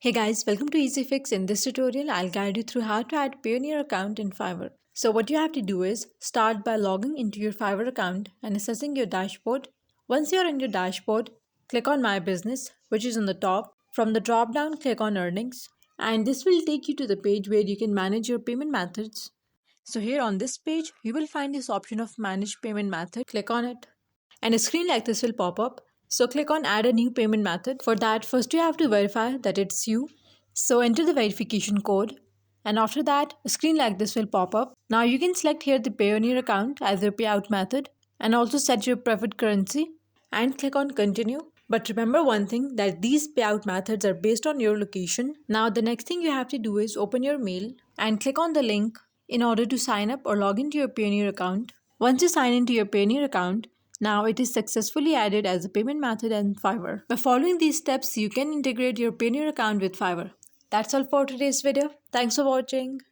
Hey guys, welcome to Easyfix. In this tutorial, I'll guide you through how to add Payoneer account in Fiverr. So what you have to do is start by logging into your Fiverr account and accessing your dashboard. Once you're in your dashboard, click on My Business, which is on the top. From the drop down, click on Earnings, and this will take you to the page where you can manage your payment methods. So here on this page, you will find this option of Manage Payment Method. Click on it and a screen like this will pop up. So click on add a new payment method. For that, first you have to verify that it's you. So enter the verification code, and after that a screen like this will pop up. Now you can select here the Payoneer account as your payout method and also set your preferred currency and click on continue. But remember one thing, that these payout methods are based on your location. Now the next thing you have to do is open your mail and click on the link in order to sign up or log into your Payoneer account. Once you sign into your Payoneer account, now it is successfully added as a payment method in Fiverr. By following these steps, you can integrate your Payoneer account with Fiverr. That's all for today's video. Thanks for watching.